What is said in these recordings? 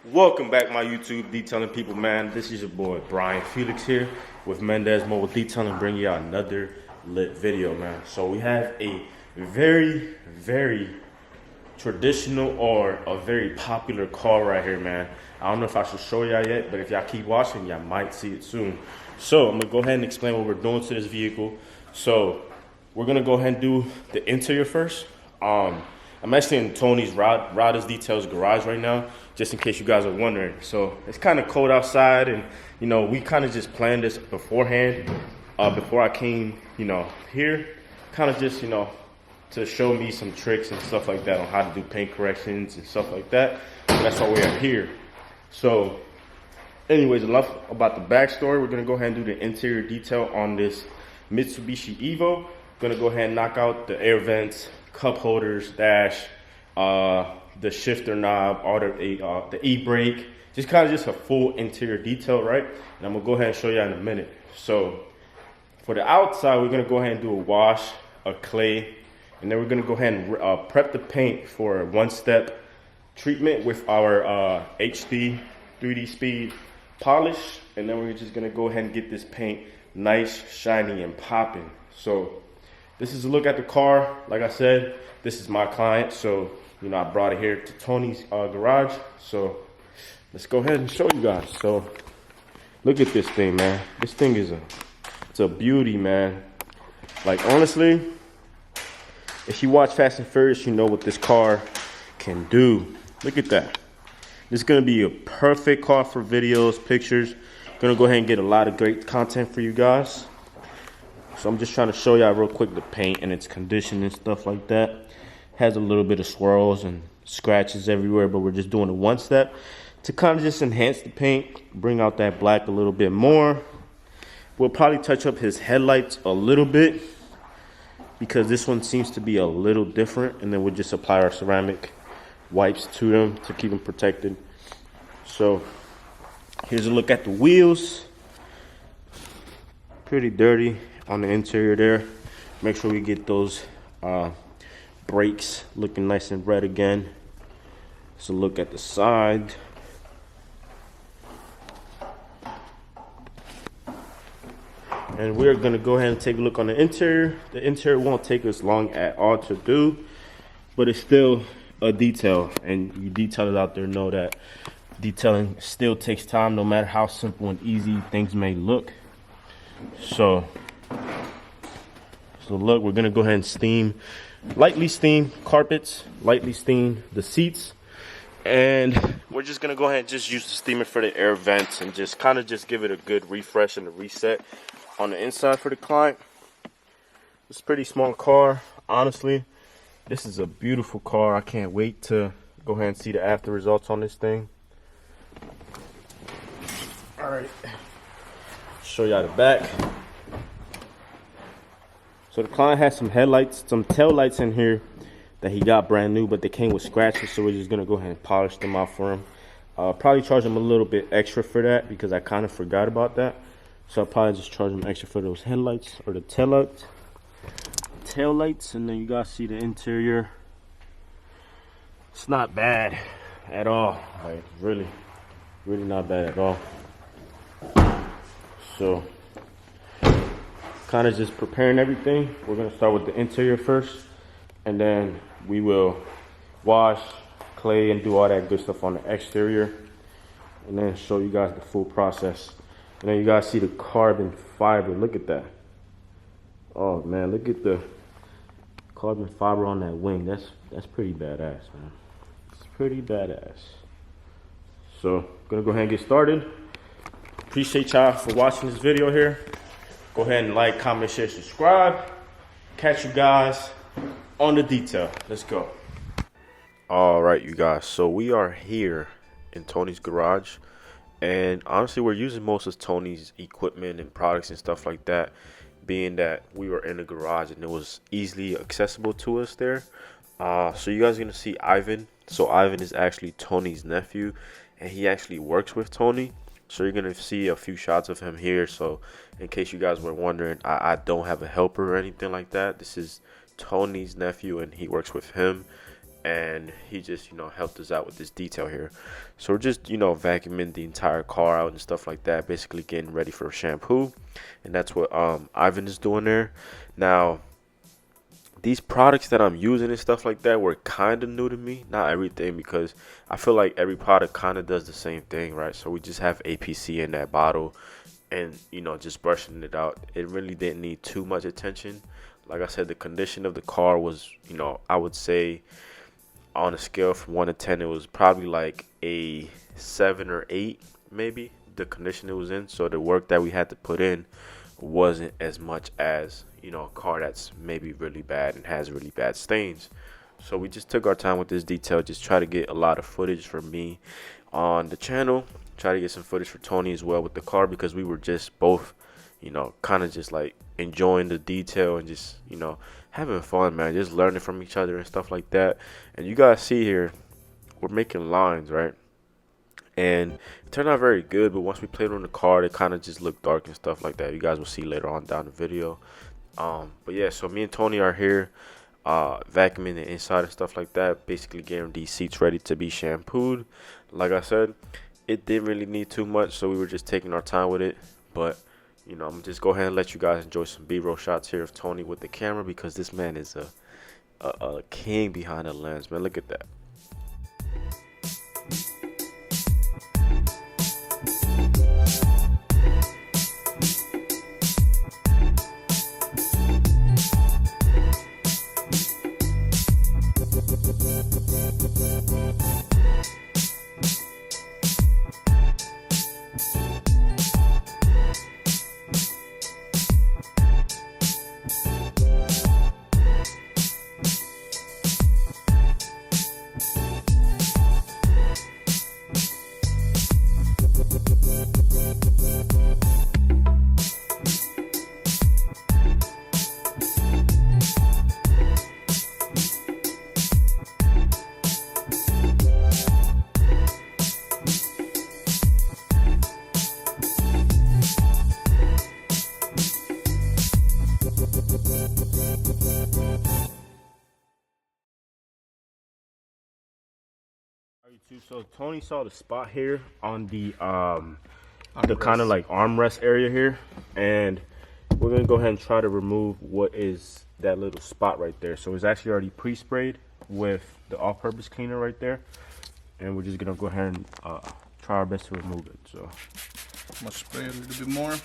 Welcome back, my YouTube detailing people, man. This is your boy Brian Felix here with Mendez Mobile Detailing, bringing you another lit video, man. So we have a very traditional or a very popular car right here, man. I don't know if I should show y'all yet, but if y'all keep watching, y'all might see it soon. So I'm gonna go ahead and explain what we're doing to this vehicle. So we're gonna go ahead and do the interior first. I'm actually in Tony's Riders Details garage right now, just in case you guys are wondering. So it's kind of cold outside, and we kind of just planned this beforehand, before I came, here, kind of just, to show me some tricks and stuff like that on how to do paint corrections and stuff like that. And that's why we are here. So, anyways, enough about the backstory. We're gonna go ahead and do the interior detail on this Mitsubishi Evo. Gonna go ahead and knock out the air vents, cup holders, dash, the shifter knob, all the e-brake, just a full interior detail, right? And I'm gonna go ahead and show you in a minute. So for the outside, we're gonna go ahead and do a wash, a clay, and then we're gonna go ahead and prep the paint for a one-step treatment with our HD 3D speed polish, and then we're just gonna go ahead and get this paint nice, shiny, and popping. So this is a look at the car. Like I said, this is my client, so I brought it here to Tony's garage. So let's go ahead and show you guys. So look at this thing, man. This thing is it's a beauty, man. Like, honestly, if you watch Fast and Furious, you know what this car can do. Look at that. This is gonna be a perfect car for videos, pictures. Gonna go ahead and get a lot of great content for you guys. So I'm just trying to show y'all real quick the paint and its condition and stuff like that. Has a little bit of swirls and scratches everywhere, but we're just doing a one step to kind of just enhance the paint, bring out that black a little bit more. We'll probably touch up his headlights a little bit because this one seems to be a little different, and then we'll just apply our ceramic wipes to them to keep them protected. So here's a look at the wheels. Pretty dirty on the interior there. Make sure we get those brakes looking nice and red again. So look at the side. And we're gonna go ahead and take a look on the interior. The interior won't take us long at all to do, but it's still a detail, and you detailers out there know that detailing still takes time, no matter how simple and easy things may look. So look, we're gonna go ahead and lightly steam carpets, lightly steam the seats, and we're just gonna go ahead and just use the steamer for the air vents and just give it a good refresh and a reset on the inside for the client. It's a pretty small car, honestly. This is a beautiful car. I can't wait to go ahead and see the after results on this thing. All right, show y'all the back. So the client has some tail lights in here that he got brand new, but they came with scratches, so we're just gonna go ahead and polish them off for him. Probably charge him a little bit extra for that because I kind of forgot about that. So I'll probably just charge him extra for those headlights or the tail lights. And then you guys see the interior. It's not bad at all. Like, really not bad at all. So kind of just preparing everything. We're gonna start with the interior first, and then we will wash, clay, and do all that good stuff on the exterior, and then show you guys the full process. And then you guys see the carbon fiber. Look at that. Oh man, look at the carbon fiber on that wing. That's pretty badass, man. It's pretty badass. So gonna go ahead and get started. Appreciate y'all for watching this video here. Go ahead and like, comment, share, subscribe. Catch you guys on the detail. Let's go. All right, you guys. So we are here in Tony's garage. And honestly, we're using most of Tony's equipment and products and stuff like that, being that we were in the garage and it was easily accessible to us there. So you guys are going to see Ivan. So Ivan is actually Tony's nephew, and he actually works with Tony. So you're going to see a few shots of him here. So in case you guys were wondering, I don't have a helper or anything like that. This is Tony's nephew, and he works with him. and he just, helped us out with this detail here. So we're just, vacuuming the entire car out and stuff like that, basically getting ready for shampoo. And that's what Ivan is doing there. Now, these products that I'm using and stuff like that were kind of new to me. Not everything, because I feel like every product kind of does the same thing, right? So we just have APC in that bottle and, just brushing it out. It really didn't need too much attention. Like I said, the condition of the car was, I would say on a scale from 1 to 10, it was probably like a 7 or 8, maybe, the condition it was in. So the work that we had to put in wasn't as much as, a car that's maybe really bad and has really bad stains. So we just took our time with this detail, just try to get a lot of footage for me on the channel, try to get some footage for Tony as well with the car, because we were just both, kind of just like enjoying the detail and just, having fun, man, just learning from each other and stuff like that. And you guys see here, we're making lines, right? And it turned out very good, but once we played on the car, it kind of just looked dark and stuff like that. You guys will see later on down the video. But yeah, so me and Tony are here vacuuming the inside and stuff like that, basically getting these seats ready to be shampooed. Like I said, it didn't really need too much, so we were just taking our time with it. But I'm gonna just go ahead and let you guys enjoy some B-roll shots here of Tony with the camera, because this man is a king behind the lens, man. Look at that. So Tony saw the spot here on the kind of like armrest area here, and we're gonna go ahead and try to remove what is that little spot right there. So it's actually already pre-sprayed with the all-purpose cleaner right there, and we're just gonna go ahead and try our best to remove it. So I'm gonna spray it a little bit more.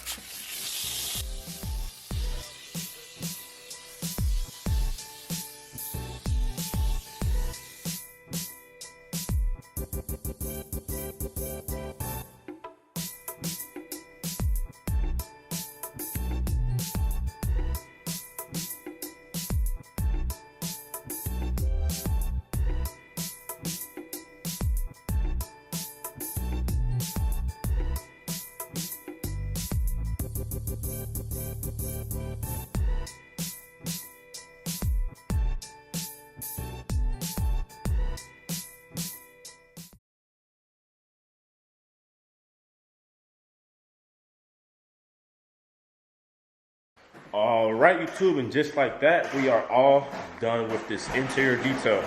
All right, YouTube, and just like that, we are all done with this interior detail.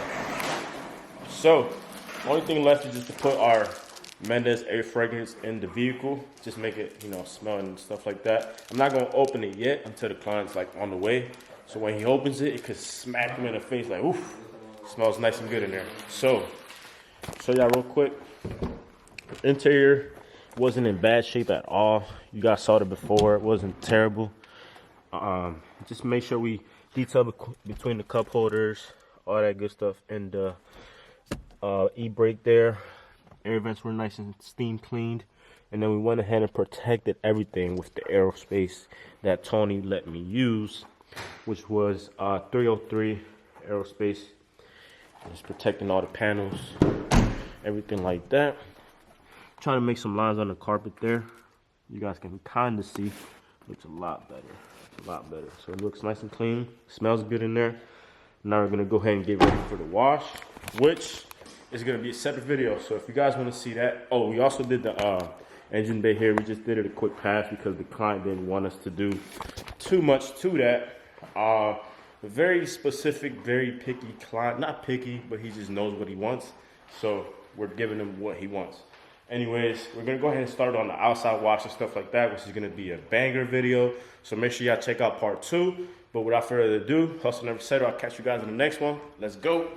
So, the only thing left is just to put our Mendez air fragrance in the vehicle. Just make it, smell and stuff like that. I'm not gonna open it yet until the client's like on the way. So when he opens it, it could smack him in the face like, oof, smells nice and good in there. So, show y'all real quick. The interior wasn't in bad shape at all. You guys saw it before, it wasn't terrible. Just make sure we detail between the cup holders, all that good stuff, and the e-brake there. Air vents were nice and steam cleaned, and then we went ahead and protected everything with the aerospace that Tony let me use, which was 303 aerospace. Just protecting all the panels, everything like that. Trying to make some lines on the carpet there. You guys can kind of see. Looks a lot better. A lot better. So it looks nice and clean. Smells good in there. Now we're gonna go ahead and get ready for the wash, which is gonna be a separate video. So if you guys want to see that, oh, we also did the engine bay here. We just did it a quick pass because the client didn't want us to do too much to that. a very specific, very picky client. Not picky, but he just knows what he wants. So we're giving him what he wants. Anyways, we're gonna go ahead and start on the outside wash and stuff like that, which is gonna be a banger video. So make sure y'all check out part 2. But without further ado, hustle never settle. I'll catch you guys in the next one. Let's go.